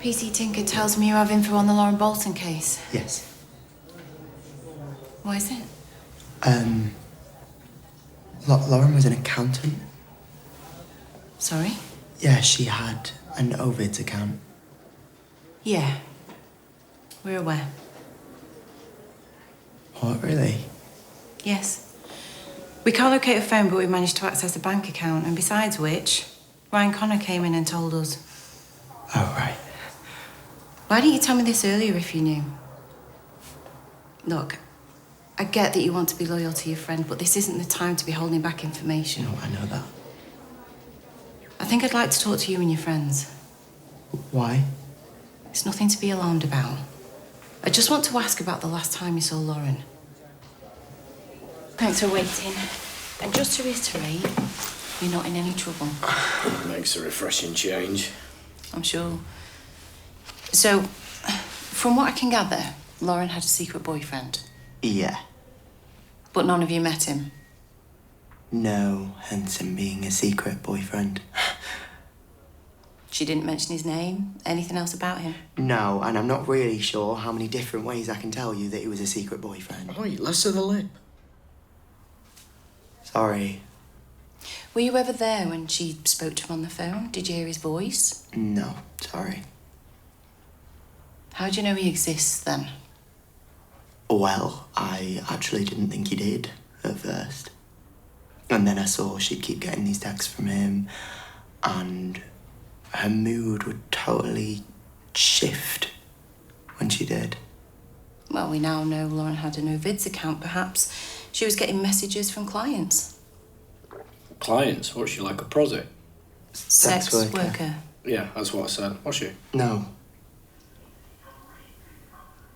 PC Tinker tells me you have info on the Lauren Bolton case. Yes. What is it? Lauren was an accountant. Sorry? Yeah, she had an Ovid's account. Yeah. We're aware. What, really? Yes. We can't locate her phone, but we managed to access the bank account, and besides which, Ryan Connor came in and told us. Oh, right. Why didn't you tell me this earlier if you knew? Look, I get that you want to be loyal to your friend, but this isn't the time to be holding back information. No, I know that. I think I'd like to talk to you and your friends. Why? It's nothing to be alarmed about. I just want to ask about the last time you saw Lauren. Thanks for waiting. And just to reiterate, you're not in any trouble. Makes a refreshing change. I'm sure. So, from what I can gather, Lauren had a secret boyfriend. Yeah. But none of you met him. No, hence him being a secret boyfriend. She didn't mention his name? Anything else about him? No, and I'm not really sure how many different ways I can tell you that he was a secret boyfriend. Oi, less of the lip. Sorry. Were you ever there when she spoke to him on the phone? Did you hear his voice? No, sorry. How do you know he exists, then? Well, I actually didn't think he did at first. And then I saw she'd keep getting these texts from him, and her mood would totally shift when she did. Well, we now know Lauren had an Ovid's account, perhaps. She was getting messages from clients. Clients? What's she, like a prosy? Sex worker. Yeah, that's what I said. What's she? No.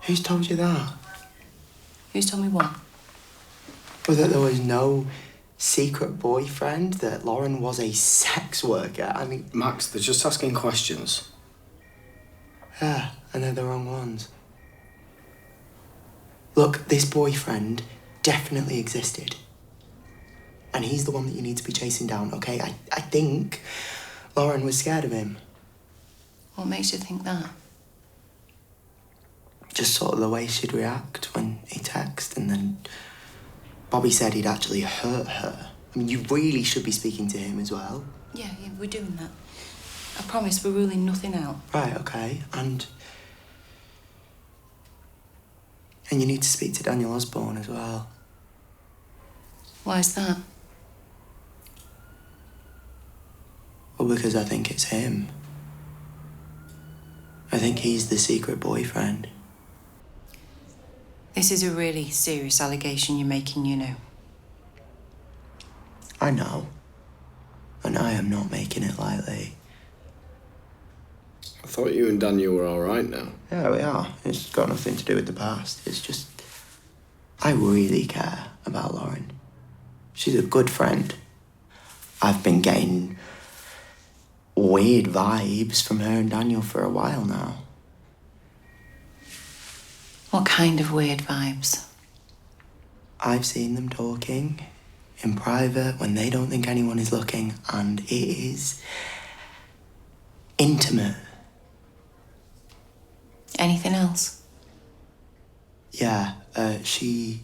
Who's told you that? Who's told me what? Well, that there was no secret boyfriend, that Lauren was a sex worker. I mean... Max, they're just asking questions. Yeah, and they're the wrong ones. Look, this boyfriend definitely existed. And he's the one that you need to be chasing down, okay? I think Lauren was scared of him. What makes you think that? Just sort of the way she'd react when he texted, and then Bobby said he'd actually hurt her. I mean, you really should be speaking to him as well. Yeah, we're doing that. I promise we're ruling nothing out. Right, okay, and you need to speak to Daniel Osborne as well. Why is that? Well, because I think it's him. I think he's the secret boyfriend. This is a really serious allegation you're making, you know. I know. And I am not making it lightly. I thought you and Daniel were all right now. Yeah, we are. It's got nothing to do with the past. It's just... I really care about Lauren. She's a good friend. I've been getting weird vibes from her and Daniel for a while now. What kind of weird vibes? I've seen them talking in private when they don't think anyone is looking, and it is intimate. Anything else? Yeah, she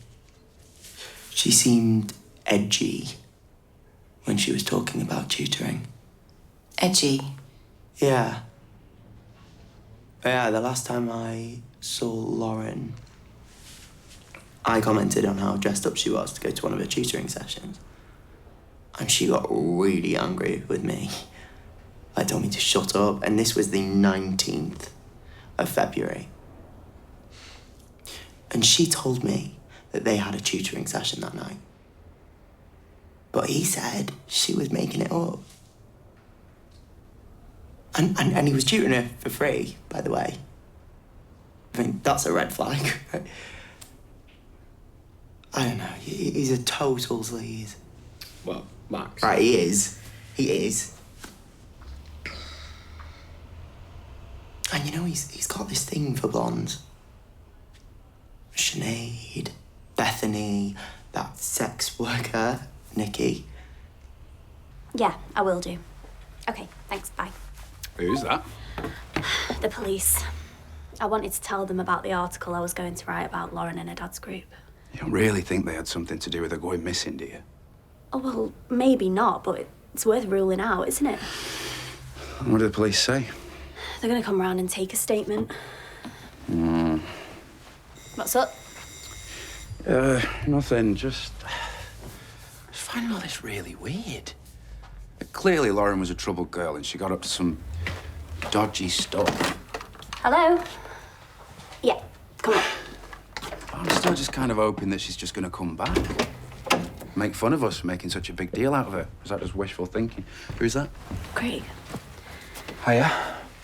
seemed edgy when she was talking about tutoring. Edgy? Yeah. Yeah, the last time I saw Lauren, I commented on how dressed up she was to go to one of her tutoring sessions. And she got really angry with me. Like, told me to shut up. And this was the 19th of February. And she told me that they had a tutoring session that night. But he said she was making it up. And he was tutoring her for free, by the way. I mean, that's a red flag, right? I don't know. He's a total sleaze. Well, Max. Right, he is. He is. And you know, he's got this thing for blondes. Sinead, Bethany, that sex worker, Nikki. Yeah, I will do. Okay, thanks, bye. Who's that? The police. I wanted to tell them about the article I was going to write about Lauren and her dad's group. You don't really think they had something to do with her going missing, do you? Oh, well, maybe not, but it's worth ruling out, isn't it? What do the police say? They're going to come round and take a statement. What's up? Nothing. Just finding all this really weird. Clearly, Lauren was a troubled girl and she got up to some dodgy stuff. Hello? Yeah, come on. I'm still just kind of hoping that she's just going to come back. Make fun of us for making such a big deal out of her. Was that just wishful thinking? Who's that? Craig. Hiya.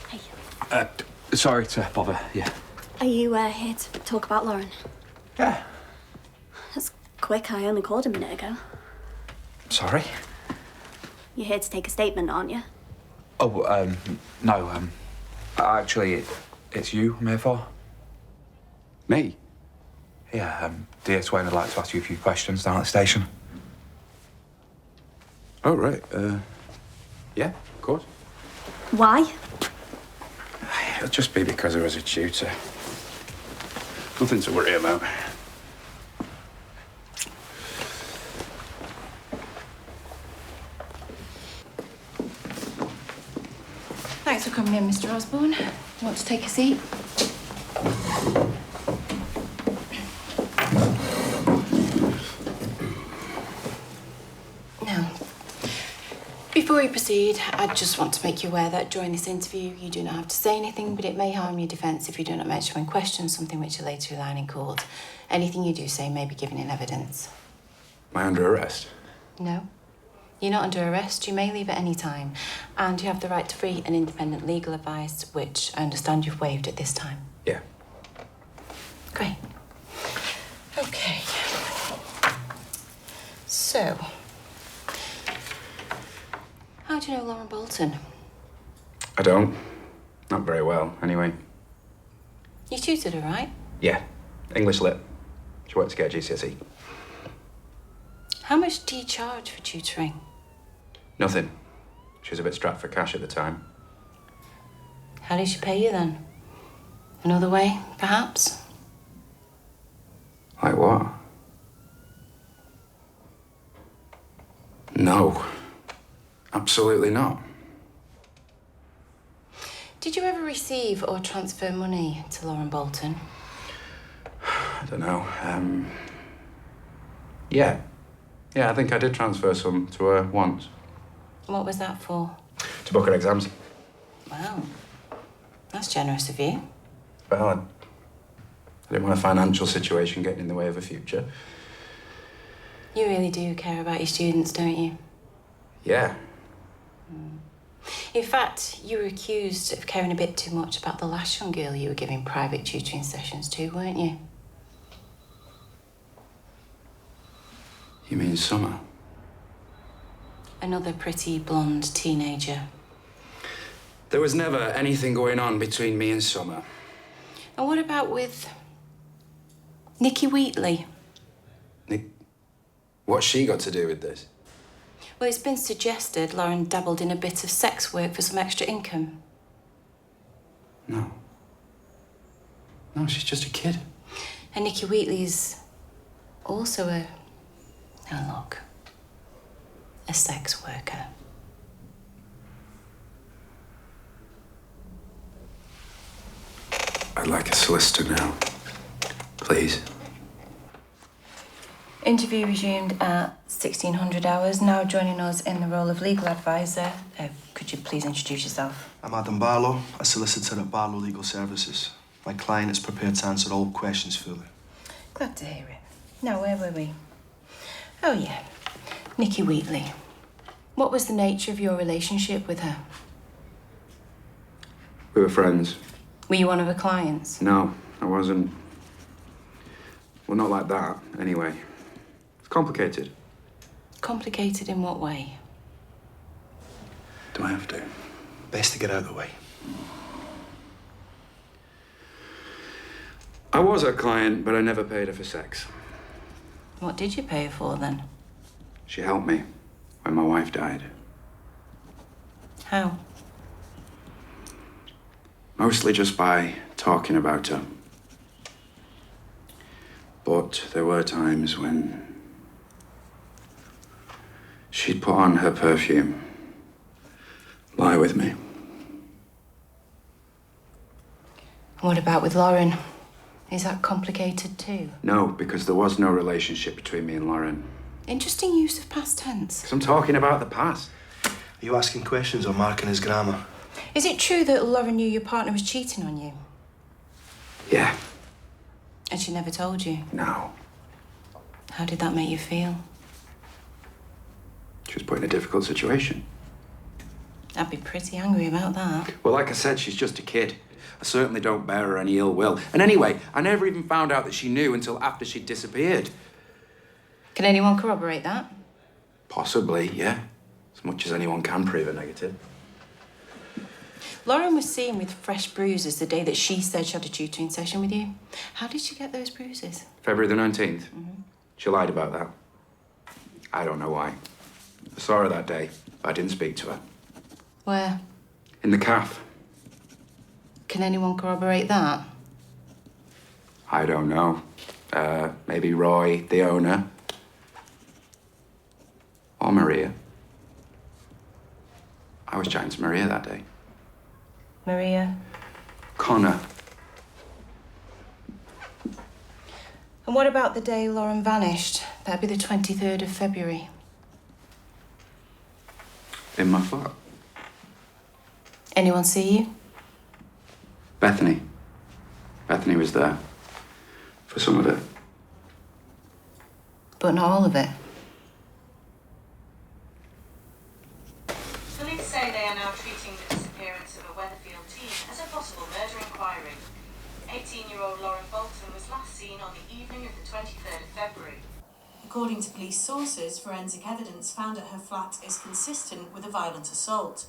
Hey. Sorry to bother, yeah. Are you here to talk about Lauren? Yeah. That's quick. I only called a minute ago. Sorry? You're here to take a statement, aren't you? Oh, no, actually, it's you I'm here for. Me? Yeah, dear Swain, I'd like to ask you a few questions down at the station. Oh, right. Yeah, of course. Why? It'll just be because I was a tutor. Nothing to worry about. Thanks for coming in, Mr. Osborne. Want to take a seat? Now, before we proceed, I just want to make you aware that during this interview, you do not have to say anything, but it may harm your defence if you do not mention when questioned something which you later rely on in court. Anything you do say may be given in evidence. Am I under arrest? No. You're not under arrest. You may leave at any time. And you have the right to free and independent legal advice, which I understand you've waived at this time. Yeah. Great. Okay. So, how do you know Lauren Bolton? I don't. Not very well, anyway. You tutored her, right? Yeah. English lit. She went to get a GCSE. How much do you charge for tutoring? Nothing. She was a bit strapped for cash at the time. How did she pay you then? Another way, perhaps? Like what? No. Absolutely not. Did you ever receive or transfer money to Lauren Bolton? I don't know. Yeah. Yeah, I think I did transfer some to her once. What was that for? To book her exams. Wow. That's generous of you. Well, I didn't want a financial situation getting in the way of her future. You really do care about your students, don't you? Yeah. In fact, you were accused of caring a bit too much about the last young girl you were giving private tutoring sessions to, weren't you? You mean Summer? Another pretty blonde teenager. There was never anything going on between me and Summer. And what about with Nikki Wheatley? What's she got to do with this? Well, it's been suggested Lauren dabbled in a bit of sex work for some extra income. No. No, she's just a kid. And Nikki Wheatley's also a sex worker. I'd like a solicitor now. Please. Interview resumed at 1600 hours. Now joining us in the role of legal advisor. Could you please introduce yourself? I'm Adam Barlow, a solicitor at Barlow Legal Services. My client is prepared to answer all questions fully. Glad to hear it. Now, where were we? Oh, yeah. Nikki Wheatley. What was the nature of your relationship with her? We were friends. Were you one of her clients? No, I wasn't. Well, not like that, anyway. It's complicated. Complicated in what way? Do I have to? Best to get out of the way. I was her client, but I never paid her for sex. What did you pay her for, then? She helped me when my wife died. How? Mostly just by talking about her. But there were times when she'd put on her perfume, lie with me. What about with Lauren? Is that complicated too? No, because there was no relationship between me and Lauren. Interesting use of past tense. Because I'm talking about the past. Are you asking questions or marking his grammar? Is it true that Lauren knew your partner was cheating on you? Yeah. And she never told you? No. How did that make you feel? She was put in a difficult situation. I'd be pretty angry about that. Well, like I said, she's just a kid. I certainly don't bear her any ill will. And anyway, I never even found out that she knew until after she'd disappeared. Can anyone corroborate that? Possibly, yeah. As much as anyone can prove a negative. Lauren was seen with fresh bruises the day that she said she had a tutoring session with you. How did she get those bruises? February the 19th? She lied about that. I don't know why. I saw her that day, but I didn't speak to her. Where? In the cafe. Can anyone corroborate that? I don't know. Maybe Roy, the owner. Or Maria. I was chatting to Maria that day. Maria? Connor. And what about the day Lauren vanished? That'd be the 23rd of February. In my flat. Anyone see you? Bethany. Bethany was there. For some of it. But not all of it. Police say they are now treating the disappearance of a Weatherfield teen as a possible murder inquiry. 18-year-old Lauren Bolton was last seen on the evening of the 23rd of February. According to police sources, forensic evidence found at her flat is consistent with a violent assault.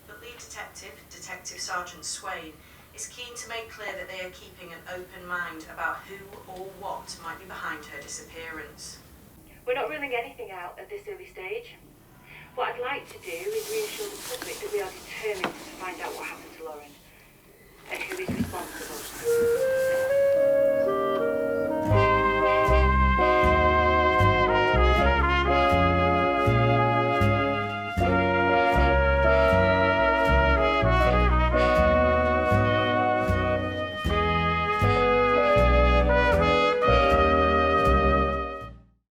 But lead detective, Detective Sergeant Swain, is keen to make clear that they are keeping an open mind about who or what might be behind her disappearance. We're not ruling anything out at this early stage. What I'd like to do is reassure the public that we are determined to find out what happened to Lauren and who is responsible.